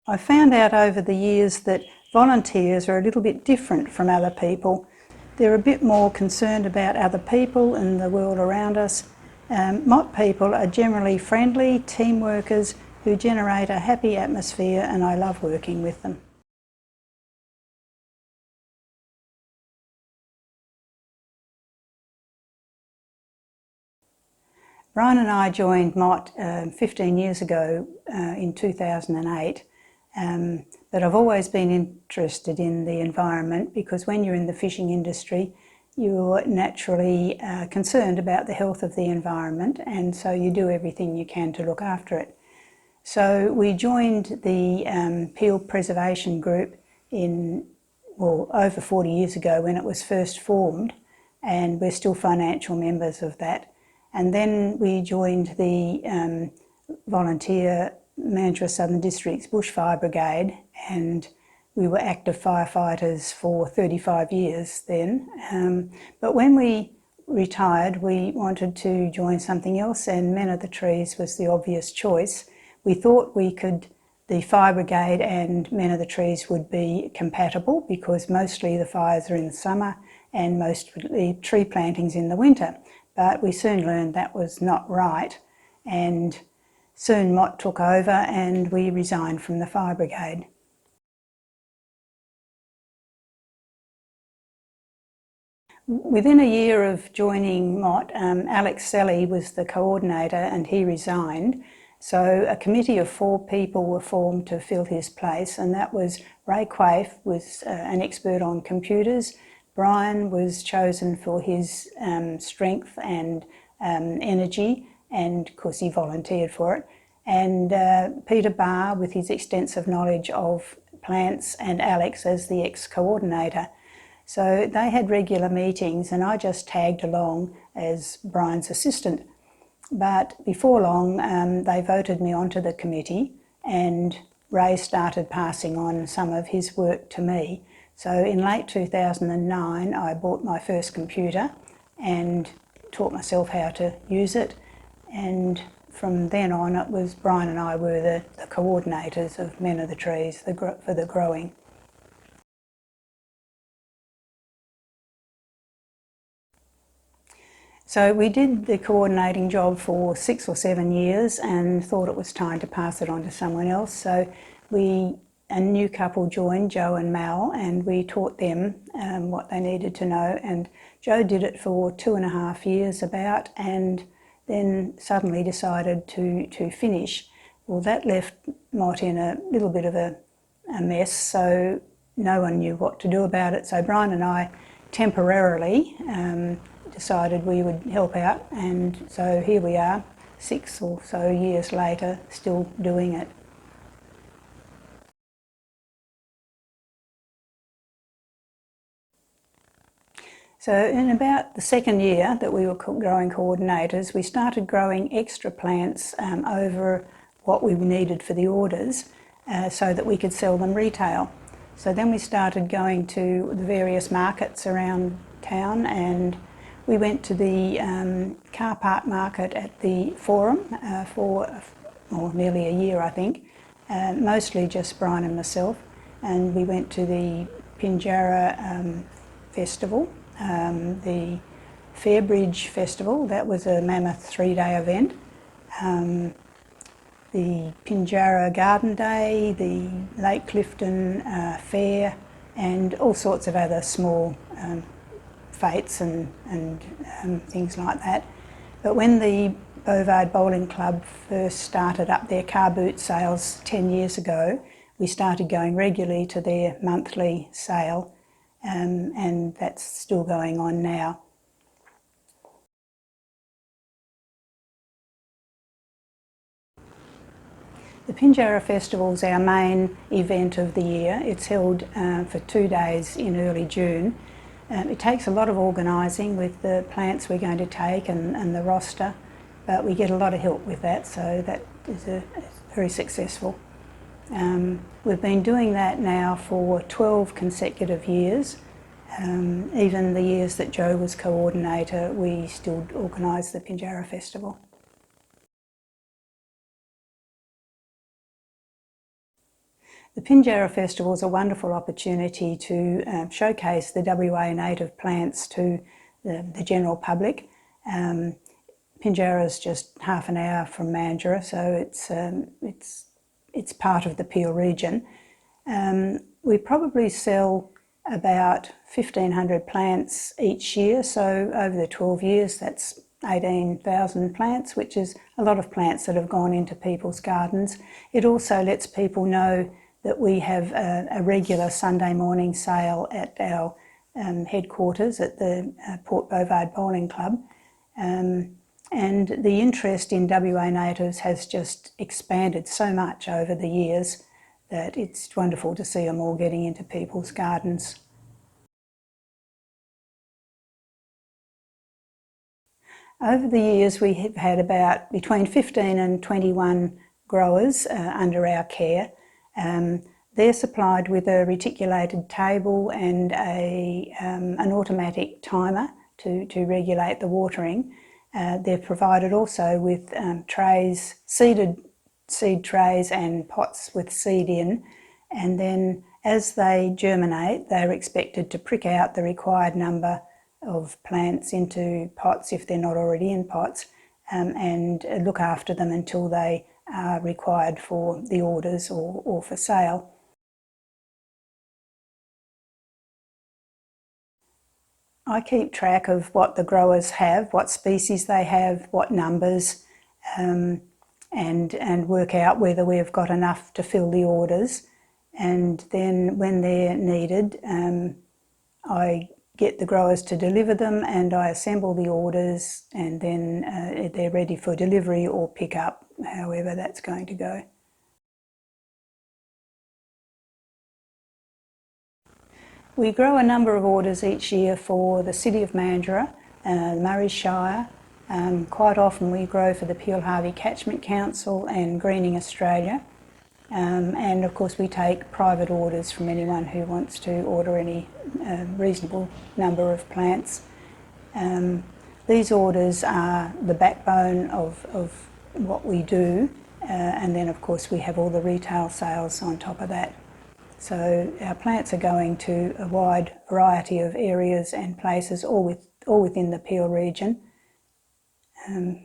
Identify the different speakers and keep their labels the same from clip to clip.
Speaker 1: I found out over the years that volunteers are a little bit different from other people. They're a bit more concerned about other people and the world around us. Mott people are generally friendly, team workers who generate a happy atmosphere, and I love working with them. Brian and I joined Mott 15 years ago in 2008, but I've always been interested in the environment because when you're in the fishing industry, you're naturally concerned about the health of the environment, and so you do everything you can to look after it. So we joined the Peel Preservation Group over 40 years ago when it was first formed, and we're still financial members of that. And then we joined the volunteer Mandurah Southern District's Bushfire Brigade, and we were active firefighters for 35 years then. But when we retired, we wanted to join something else, and Men of the Trees was the obvious choice. We thought the Fire Brigade and Men of the Trees would be compatible because mostly the fires are in the summer and mostly tree plantings in the winter. But we soon learned that was not right, and soon Mott took over and we resigned from the Fire Brigade. Within a year of joining Mott, Alex Selly was the coordinator and he resigned. So a committee of 4 people were formed to fill his place, and that was Ray Quaife, was an expert on computers. Brian was chosen for his strength and energy, and of course he volunteered for it. And Peter Barr with his extensive knowledge of plants, and Alex as the ex-coordinator. So they had regular meetings and I just tagged along as Brian's assistant. But before long they voted me onto the committee, and Ray started passing on some of his work to me. So in late 2009 I bought my first computer and taught myself how to use it, and from then on it was Brian and I were the coordinators of Men of the Trees for the growing. So we did the coordinating job for 6 or 7 years and thought it was time to pass it on to someone else. So a new couple joined, Joe and Mal, and we taught them what they needed to know. And Joe did it for 2.5 years about, and then suddenly decided to finish. Well, that left Mott in a little bit of a mess, so no one knew what to do about it. So Brian and I temporarily decided we would help out, and so here we are 6 or so years later still doing it. So in about the second year that we were growing coordinators, we started growing extra plants over what we needed for the orders so that we could sell them retail. So then we started going to the various markets around town, and we went to the car park market at the Forum for nearly a year, I think, mostly just Brian and myself. And we went to the Pinjarra Festival, the Fairbridge Festival, that was a mammoth 3-day event, the Pinjarra Garden Day, the Lake Clifton Fair, and all sorts of other small fetes and things like that. But when the Bovard Bowling Club first started up their car boot sales 10 years ago, we started going regularly to their monthly sale, and that's still going on now. The Pinjarra Festival is our main event of the year. It's held for 2 days in early June. It takes a lot of organising with the plants we're going to take and the roster, but we get a lot of help with that, so that is very successful. We've been doing that now for 12 consecutive years. Even the years that Joe was coordinator, we still organised the Pinjarra Festival. The Pinjarra Festival is a wonderful opportunity to showcase the WA native plants to the general public. Pinjarra is just half an hour from Mandurah, so it's part of the Peel region. We probably sell about 1,500 plants each year, so over the 12 years that's 18,000 plants, which is a lot of plants that have gone into people's gardens. It also lets people know that we have a regular Sunday morning sale at our headquarters at the Port Bovard Bowling Club. And the interest in WA natives has just expanded so much over the years that it's wonderful to see them all getting into people's gardens. Over the years we have had about between 15 and 21 growers under our care. They're supplied with a reticulated table and an automatic timer to regulate the watering. They're provided also with trays, seed trays and pots with seed in, and then as they germinate they're expected to prick out the required number of plants into pots if they're not already in pots, and look after them until they are required for the orders or for sale. I keep track of what the growers have, what species they have, what numbers, and work out whether we've got enough to fill the orders. And then when they're needed, I get the growers to deliver them and I assemble the orders, and then they're ready for delivery or pick up, however that's going to go. We grow a number of orders each year for the City of Mandurah, Murray Shire. Quite often we grow for the Peel Harvey Catchment Council and Greening Australia. And of course we take private orders from anyone who wants to order any reasonable number of plants. These orders are the backbone of what we do, and then of course we have all the retail sales on top of that. So our plants are going to a wide variety of areas and places, all within the Peel region,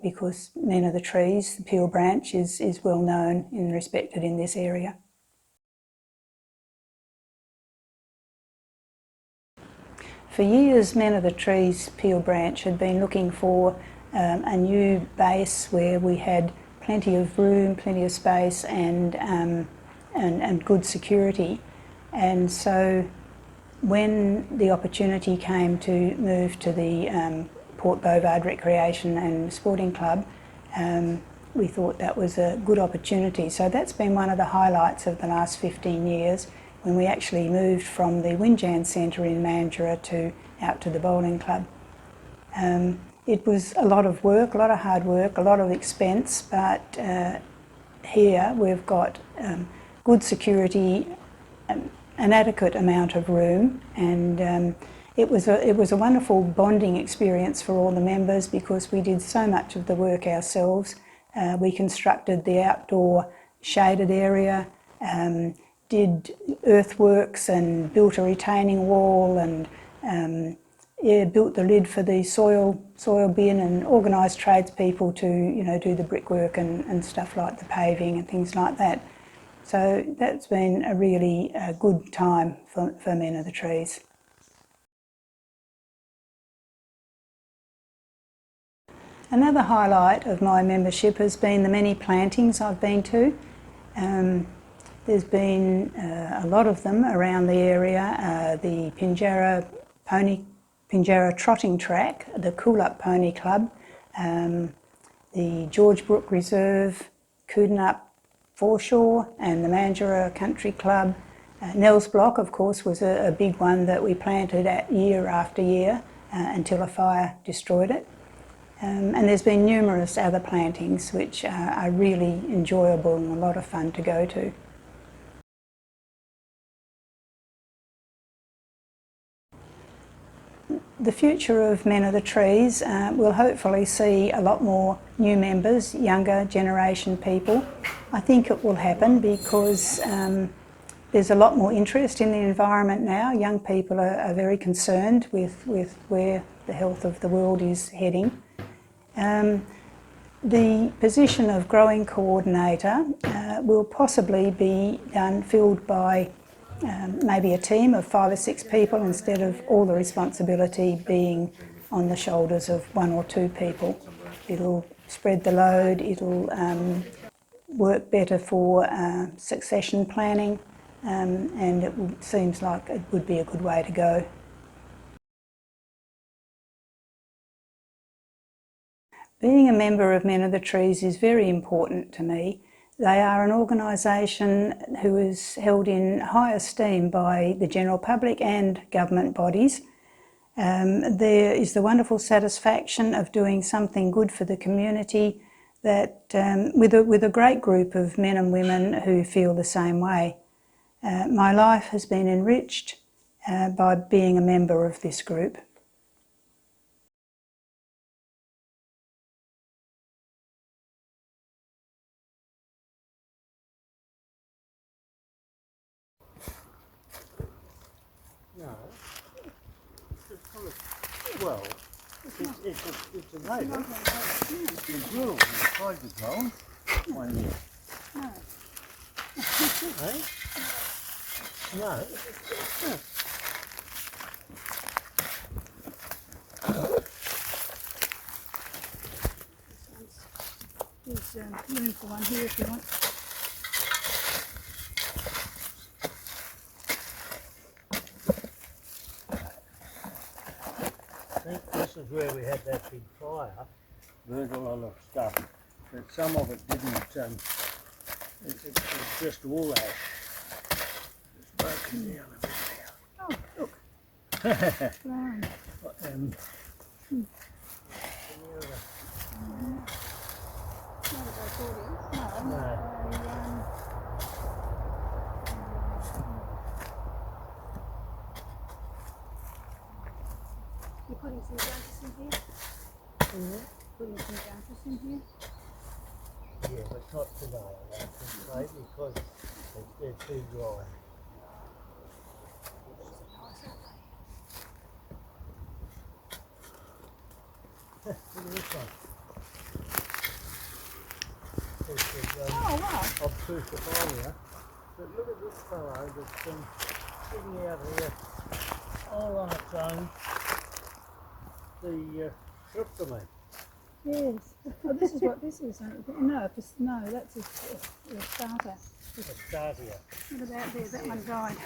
Speaker 1: because Men of the Trees, the Peel branch, is well known and respected in this area. For years, Men of the Trees Peel branch had been looking for a new base where we had plenty of room, plenty of space and good security. And so when the opportunity came to move to the Port Bovard Recreation and Sporting Club, we thought that was a good opportunity. So that's been one of the highlights of the last 15 years, when we actually moved from the Winjan Centre in Mandurah out to the bowling club. It was a lot of work, a lot of hard work, a lot of expense, but here we've got good security, an adequate amount of room, and it was a wonderful bonding experience for all the members because we did so much of the work ourselves. We constructed the outdoor shaded area, did earthworks and built a retaining wall, and built the lid for the soil bin, and organised tradespeople to do the brickwork and stuff like the paving and things like that. So that's been a really good time for Men of the Trees. Another highlight of my membership has been the many plantings I've been to. There's been a lot of them around the area. The Pinjarra Trotting Track, the Cool Up Pony Club, the George Brook Reserve, Coodanup Foreshore and the Mandurah Country Club. Nell's Block, of course, was a big one that we planted year after year until a fire destroyed it. And there's been numerous other plantings which are really enjoyable and a lot of fun to go to. The future of Men of the Trees will hopefully see a lot more new members, younger generation people. I think it will happen because there's a lot more interest in the environment now. Young people are very concerned with where the health of the world is heading. The position of growing coordinator will possibly be filled by maybe a team of 5 or 6 people instead of all the responsibility being on the shoulders of 1 or 2 people. It'll spread the load, it'll work better for succession planning, and it seems like it would be a good way to go. Being a member of Men of the Trees is very important to me. They are an organisation who is held in high esteem by the general public and government bodies. There is the wonderful satisfaction of doing something good for the community that, with a great group of men and women who feel the same way. My life has been enriched by being a member of this group.
Speaker 2: No, well, it's a native. It's a drill inside the ground. Why not?
Speaker 1: No.
Speaker 2: Eh? No.
Speaker 1: There's room for one here if you want.
Speaker 2: I think this is where we had that big fire. Burnt a lot of stuff, but some of it didn't. It's just all ash. It's broken down a bit now.
Speaker 1: Oh, look. Brown. You're putting some branches in here? Putting some branches in here?
Speaker 2: Yeah, but not today, I don't think, mate, because they're too dry. Look at this one.
Speaker 1: Oh, wow.
Speaker 2: Obtuse here. But look at this fellow that's been sitting out here all on its own. The tryptamine.
Speaker 1: Yes. Oh, this is what this is. No, that's a starter.
Speaker 2: A startia.
Speaker 1: What about there? That one died.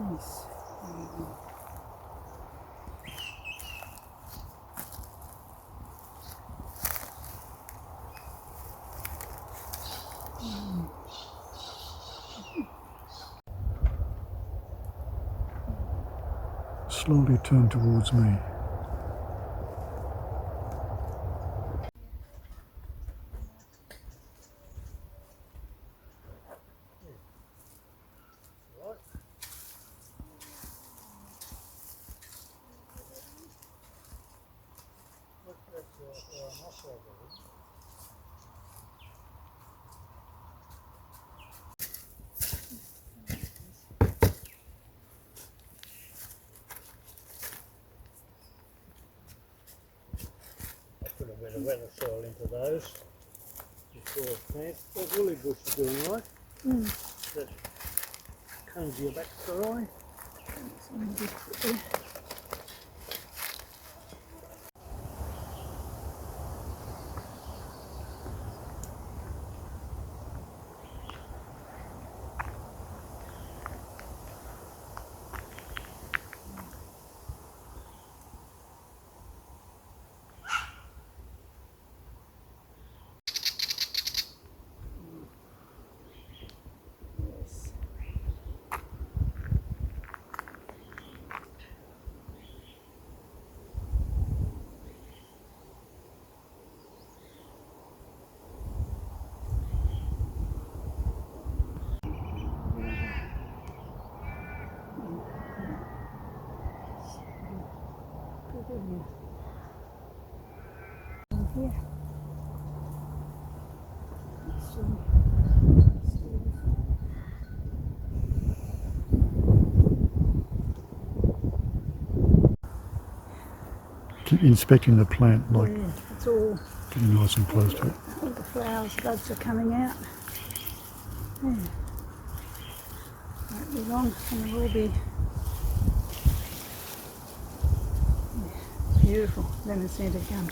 Speaker 1: Yes.
Speaker 3: Slowly turn towards me.
Speaker 2: wet the soil into those before plant. The woolly bush is doing right. That comes your back dry.
Speaker 1: Here.
Speaker 3: Keep inspecting the plant, like
Speaker 1: Yeah, it's all,
Speaker 3: getting nice and close to it.
Speaker 1: all the flowers, buds are coming out. Yeah. Won't be long and it will be beautiful. Lemon scented gum.